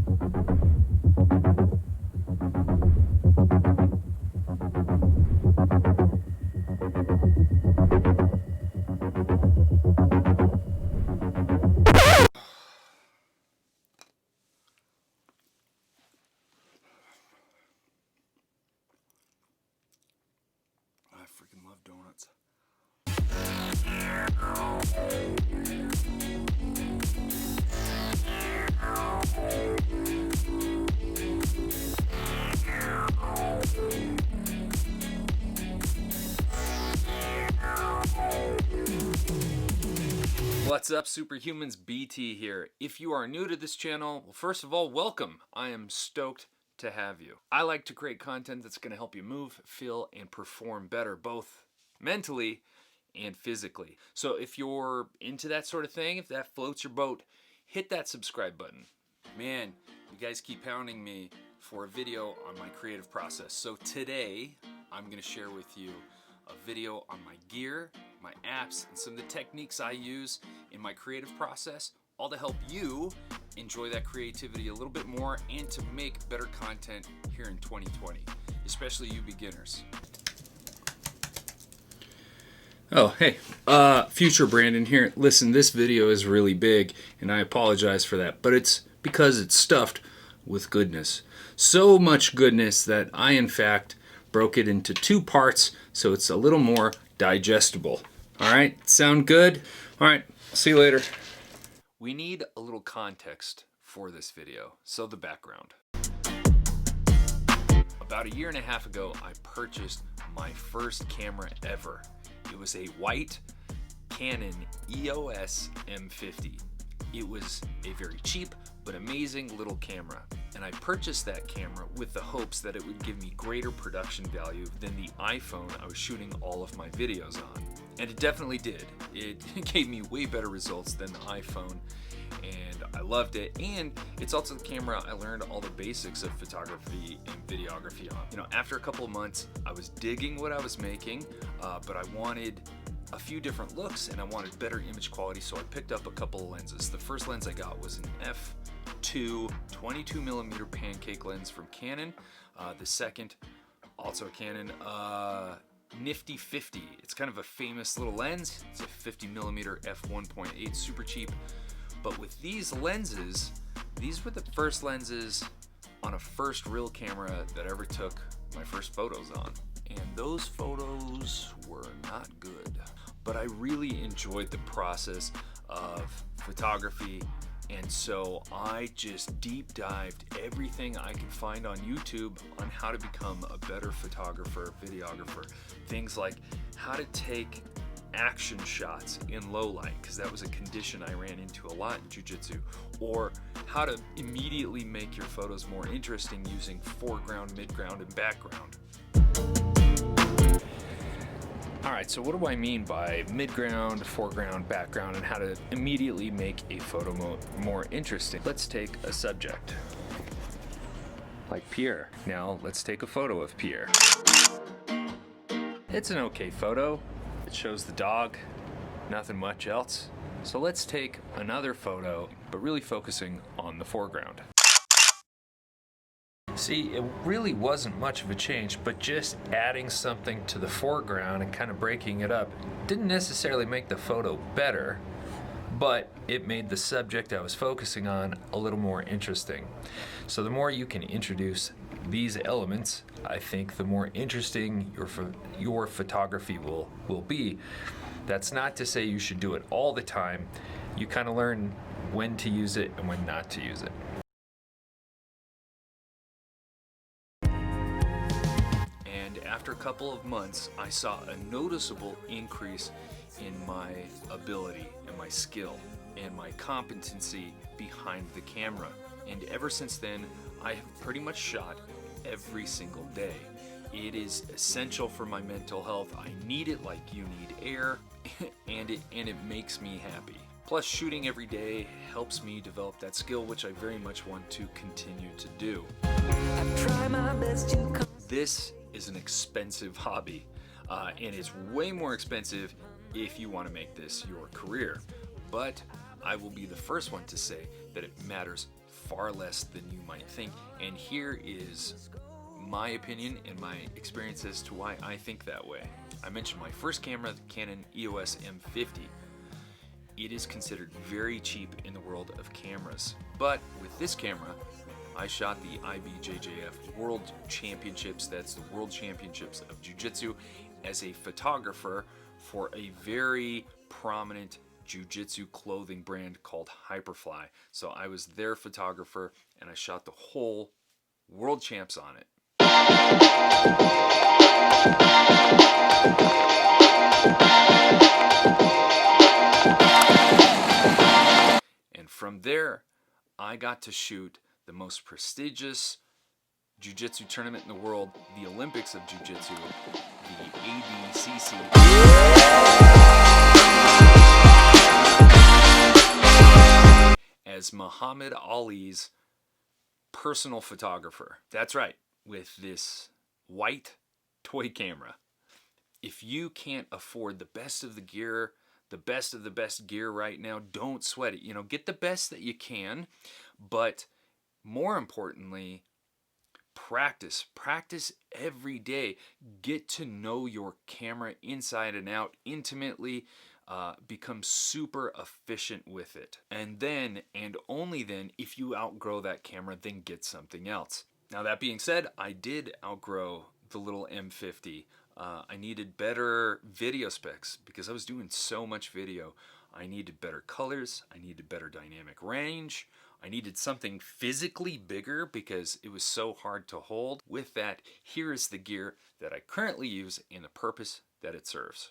I freaking love donuts. What's up, superhumans? BT here. If you are new to this channel, well, first of all, welcome. I am stoked to have you. I like to create content that's going to help you move, feel, and perform better, both mentally and physically. So if you're into that sort of thing, if that floats your boat, hit that subscribe button. Man, you guys keep hounding me for a video on my creative process. So today, I'm going to share with you a video on my gear, my apps, and some of the techniques I use in my creative process, all to help you enjoy that creativity a little bit more and to make better content here in 2020, especially you beginners. Oh, hey, future Brandon here. Listen, this video is really big, and I apologize for that, but it's because it's stuffed with goodness. So much goodness that I, in fact, broke it into two parts so it's a little more digestible. All right, sound good? All right, see you later. We need a little context for this video, so the background. About a year and a half ago, I purchased my first camera ever. It was a white Canon EOS M50. It was a very cheap but amazing little camera, and I purchased that camera with the hopes that it would give me greater production value than the iPhone I was shooting all of my videos on. And it definitely did. It gave me way better results than the iPhone, and I loved it. And it's also the camera I learned all the basics of photography and videography on. You know, after a couple of months, I was digging what I was making, but I wanted a few different looks and I wanted better image quality, so I picked up a couple of lenses. The first lens I got was an f2 22mm pancake lens from Canon. The second, also Canon, Nifty 50. It's kind of a famous little lens. It's a 50mm f1.8, super cheap. But with these lenses, these were the first lenses on a first real camera that I ever took my first photos on. And those photos were not good. But I really enjoyed the process of photography, and so I just deep dived everything I could find on YouTube on how to become a better photographer, videographer. Things like how to take action shots in low light, because that was a condition I ran into a lot in jiu-jitsu, or how to immediately make your photos more interesting using foreground, midground, and background. Alright, so what do I mean by midground, foreground, background, and how to immediately make a photo more interesting? Let's take a subject, like Pierre. Now, let's take a photo of Pierre. It's an okay photo. It shows the dog, nothing much else. So let's take another photo, but really focusing on the foreground. See, it really wasn't much of a change, but just adding something to the foreground and kind of breaking it up didn't necessarily make the photo better, but it made the subject I was focusing on a little more interesting. So the more you can introduce these elements, I think the more interesting your photography will be. That's not to say you should do it all the time. You kind of learn when to use it and when not to use it. After a couple of months, I saw a noticeable increase in my ability and my skill and my competency behind the camera. And ever since then, I have pretty much shot every single day. It is essential for my mental health. I need it like you need air, and it makes me happy. Plus, shooting every day helps me develop that skill, which I very much want to continue to do. This is an expensive hobby, and it's way more expensive if you want to make this your career. But I will be the first one to say that it matters far less than you might think. And here is my opinion and my experience as to why I think that way. I mentioned my first camera, the Canon EOS M50. It is considered very cheap in the world of cameras. But with this camera, I shot the IBJJF World Championships, that's the World Championships of Jiu-Jitsu, as a photographer for a very prominent jiu-jitsu clothing brand called Hyperfly. So I was their photographer and I shot the whole World Champs on it. And from there, I got to shoot the most prestigious jiu-jitsu tournament in the world, the Olympics of Jiu-Jitsu, the ADCC. As Muhammad Ali's personal photographer. That's right, with this white toy camera. If you can't afford the best of the gear, the best of the best gear right now, don't sweat it. You know, get the best that you can, but more importantly, practice. Practice every day. Get to know your camera inside and out intimately. Become super efficient with it. And then, and only then, if you outgrow that camera, then get something else. Now that being said, I did outgrow the little M50. I needed better video specs because I was doing so much video. I needed better colors. I needed better dynamic range. I needed something physically bigger because it was so hard to hold. With that, here is the gear that I currently use and the purpose that it serves.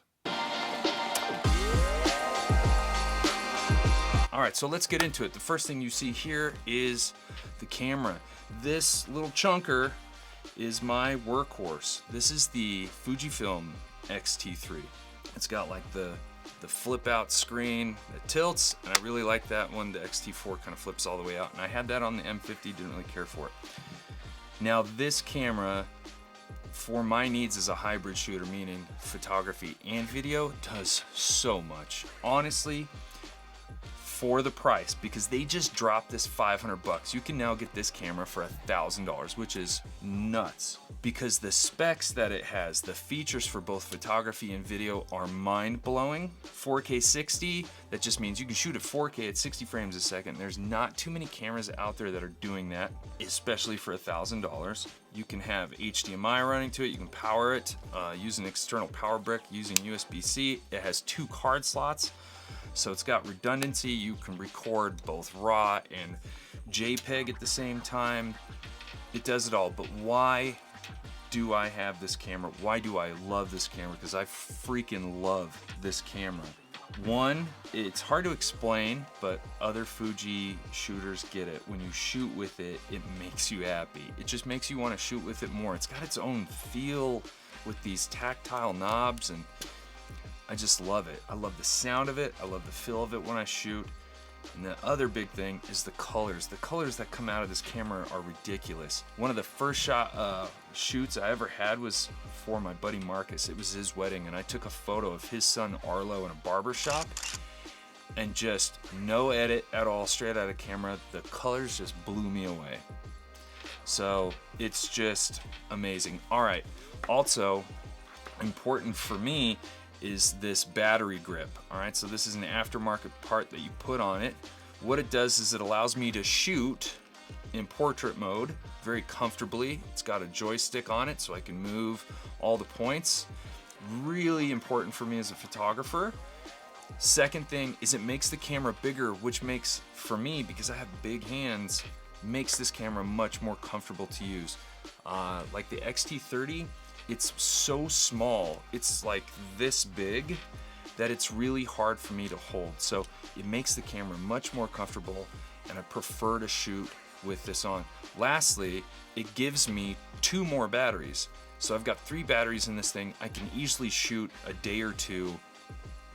Alright, so let's get into it. The first thing you see here is the camera. This little chunker is my workhorse. This is the Fujifilm X-T3. It's got like the flip out screen that tilts, and I really like that one. The X-T4 kind of flips all the way out, and I had that on the M50, didn't really care for it. Now this camera, for my needs as a hybrid shooter, meaning photography and video, does so much. Honestly, for the price, because they just dropped this $500. You can now get this camera for $1,000, which is nuts. Because the specs that it has, the features for both photography and video are mind-blowing. 4K 60, that just means you can shoot at 4K at 60 frames a second. There's not too many cameras out there that are doing that, especially for $1,000. You can have HDMI running to it, you can power it, use an external power brick using USB-C. It has 2 card slots. So it's got redundancy. You can record both RAW and JPEG at the same time. It does it all. But why do I have this camera? Why do I love this camera? Because I freaking love this camera. One, it's hard to explain, but other Fuji shooters get it. When you shoot with it, it makes you happy. It just makes you want to shoot with it more. It's got its own feel with these tactile knobs, and I just love it. I love the sound of it. I love the feel of it when I shoot. And the other big thing is the colors. The colors that come out of this camera are ridiculous. One of the first shoots I ever had was for my buddy Marcus. It was his wedding, and I took a photo of his son Arlo in a barber shop, and just no edit at all, straight out of camera. The colors just blew me away. So it's just amazing. All right, also important for me is this battery grip. All right, so this is an aftermarket part that you put on it. What it does is it allows me to shoot in portrait mode very comfortably. It's got a joystick on it so I can move all the points. Really important for me as a photographer. Second thing is it makes the camera bigger, which makes, for me, because I have big hands, makes this camera much more comfortable to use. Like the X-T30, it's so small, it's like this big, that it's really hard for me to hold. So it makes the camera much more comfortable, and I prefer to shoot with this on. Lastly, it gives me 2 more batteries. So I've got 3 batteries in this thing. I can easily shoot a day or 2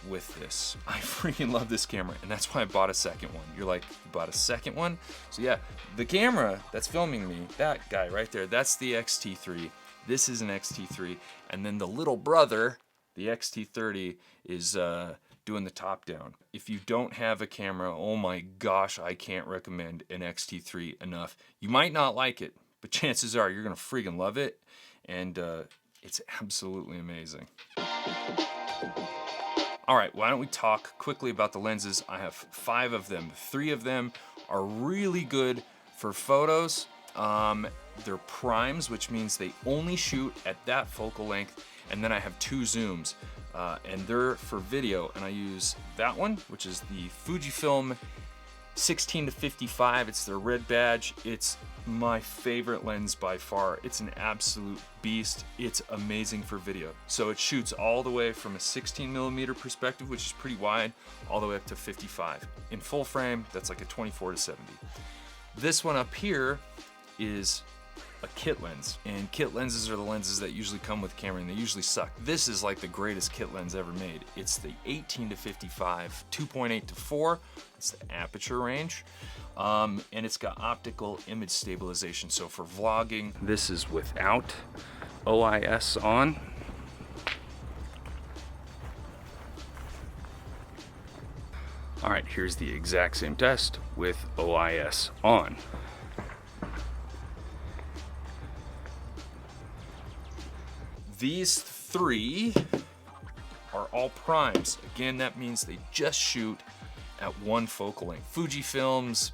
with this. I freaking love this camera, and that's why I bought a second one. You're like, you bought a second one? So yeah, the camera that's filming me, that guy right there, that's the X-T3. This is an X-T3, and then the little brother, the X-T30, is doing the top down. If you don't have a camera, oh my gosh, I can't recommend an X-T3 enough. You might not like it, but chances are you're gonna freaking love it, and it's absolutely amazing. All right, why don't we talk quickly about the lenses? I have 5 of them. 3 of them are really good for photos. They're primes, which means they only shoot at that focal length. And then I have 2 zooms, and they're for video. And I use that one, which is the Fujifilm 16-55. It's their red badge. It's my favorite lens by far. It's an absolute beast. It's amazing for video. So it shoots all the way from a 16mm perspective, which is pretty wide, all the way up to 55. In full frame, that's like a 24-70. This one up here is a kit lens, and kit lenses are the lenses that usually come with camera, and they usually suck. This is like the greatest kit lens ever made. It's the 18-55, 2.8-4. It's the aperture range, and it's got optical image stabilization. So for vlogging, this is without OIS on. All right, here's the exact same test with OIS on. These 3 are all primes. Again, that means they just shoot at one focal length. Fujifilms,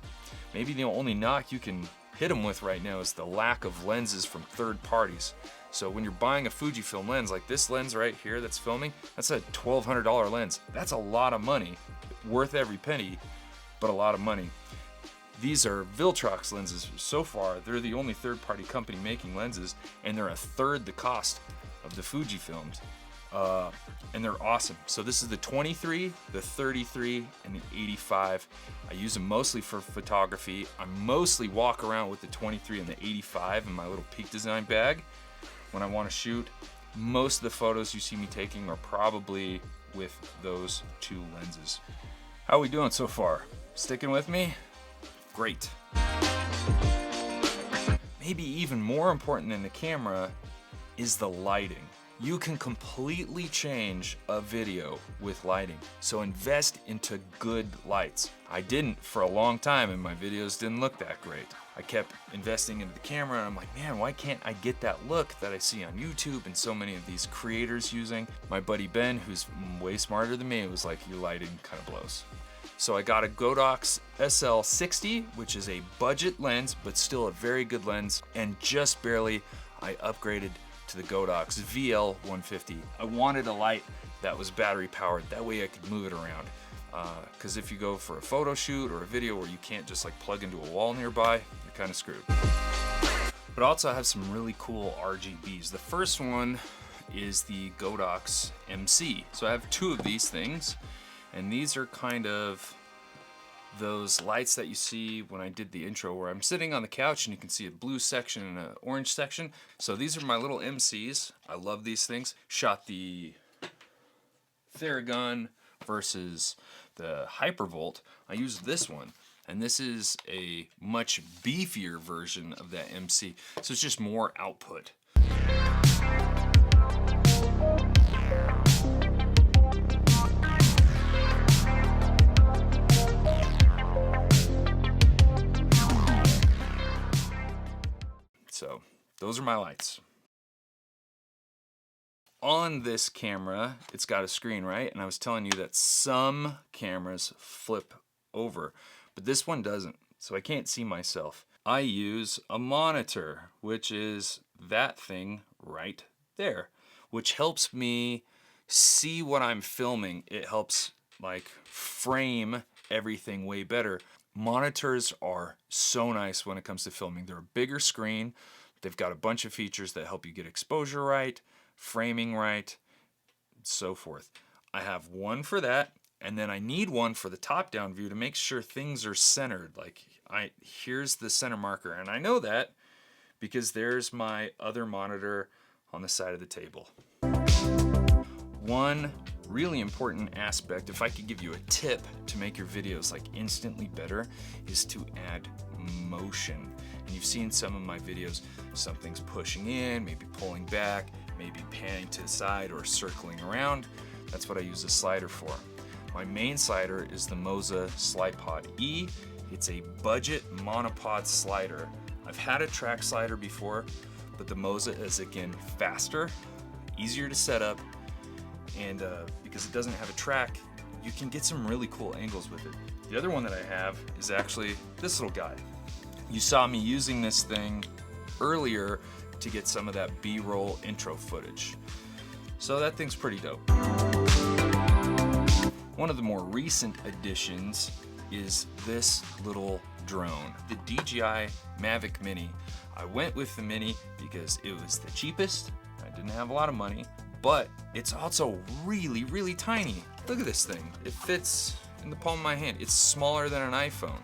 maybe the only knock you can hit them with right now is the lack of lenses from third parties. So when you're buying a Fujifilm lens, like this lens right here that's filming, that's a $1,200 lens. That's a lot of money, worth every penny, but a lot of money. These are Viltrox lenses. So far, they're the only third-party company making lenses, and they're a third the cost of the Fujifilms, and they're awesome. So this is the 23, the 33, and the 85. I use them mostly for photography. I mostly walk around with the 23 and the 85 in my little Peak Design bag when I want to shoot. Most of the photos you see me taking are probably with those 2 lenses. How are we doing so far? Sticking with me? Great. Maybe even more important than the camera is the lighting. You can completely change a video with lighting. So invest into good lights. I didn't for a long time, and my videos didn't look that great. I kept investing into the camera, and I'm like, man, why can't I get that look that I see on YouTube and so many of these creators using? My buddy Ben, who's way smarter than me, was like, your lighting kind of blows. So I got a Godox SL60, which is a budget lens, but still a very good lens, and just barely I upgraded to the Godox VL150. I wanted a light that was battery powered, that way I could move it around. Because if you go for a photo shoot or a video where you can't just like plug into a wall nearby, you're kind of screwed. But also I have some really cool RGBs. The first one is the Godox MC. So I have 2 of these things, and these are kind of those lights that you see when I did the intro, where I'm sitting on the couch and you can see a blue section and an orange section. So these are my little MCs. I love these things. Shot the Theragun versus the Hypervolt. I used this one, and this is a much beefier version of that MC. So it's just more output. So those are my lights. On this camera, it's got a screen, right? And I was telling you that some cameras flip over, but this one doesn't, so I can't see myself. I use a monitor, which is that thing right there, which helps me see what I'm filming. It helps like frame everything way better. Monitors are so nice when it comes to filming. They're a bigger screen. They've got a bunch of features that help you get exposure right, framing right, so forth. I have one for that, and then I need one for the top-down view to make sure things are centered. Like, here's the center marker, and I know that because there's my other monitor on the side of the table. One really important aspect, if I could give you a tip to make your videos like instantly better, is to add motion. And you've seen some of my videos, something's pushing in, maybe pulling back, maybe panning to the side or circling around. That's what I use the slider for. My main slider is the Mojo SlidePod E. It's a budget monopod slider. I've had a track slider before, but the Mojo is again faster, easier to set up, and because it doesn't have a track, you can get some really cool angles with it. The other one that I have is actually this little guy. You saw me using this thing earlier to get some of that B-roll intro footage. So that thing's pretty dope. One of the more recent additions is this little drone, the DJI Mavic Mini. I went with the Mini because it was the cheapest. I didn't have a lot of money, but it's also really, really tiny. Look at this thing. It fits in the palm of my hand. It's smaller than an iPhone.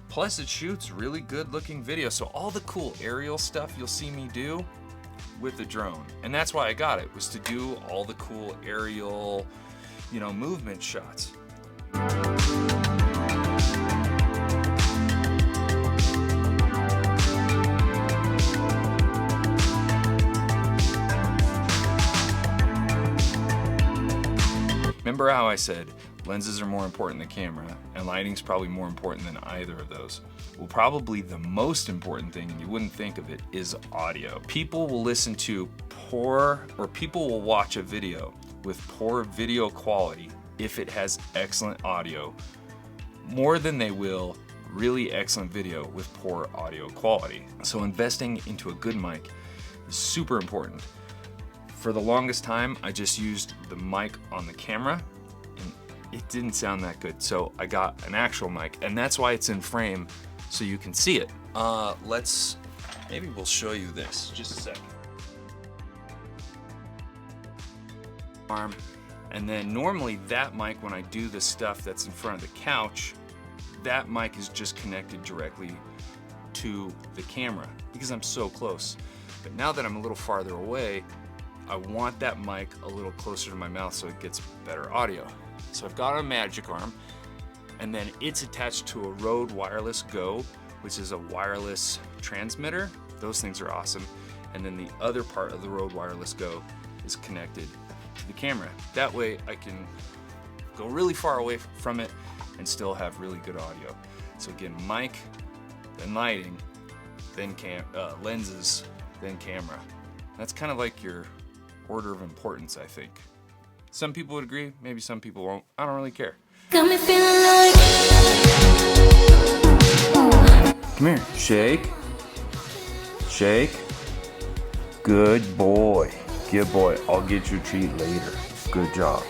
Plus it shoots really good looking video. So all the cool aerial stuff you'll see me do with the drone. And that's why I got it, was to do all the cool aerial, you know, movement shots. Remember how I said lenses are more important than camera, and lighting's probably more important than either of those? Well, probably the most important thing, and you wouldn't think of it, is audio. People will listen to poor, or people will watch a video with poor video quality if it has excellent audio, more than they will really excellent video with poor audio quality. So investing into a good mic is super important. For the longest time, I just used the mic on the camera, and it didn't sound that good. So I got an actual mic, and that's why it's in frame, so you can see it. Maybe we'll show you this, just a second. Arm, and then normally that mic, when I do the stuff that's in front of the couch, that mic is just connected directly to the camera because I'm so close. But now that I'm a little farther away, I want that mic a little closer to my mouth so it gets better audio. So I've got a Magic Arm, and then it's attached to a Rode Wireless Go, which is a wireless transmitter. Those things are awesome. And then the other part of the Rode Wireless Go is connected to the camera. That way I can go really far away from it and still have really good audio. So again, mic, then lighting, then lenses, then camera. That's kind of like your order of importance, I think. Some people would agree, maybe some people won't. I don't really care. Got me feeling like... Come here, shake. Shake. Good boy. Good boy. I'll get you a treat later. Good job.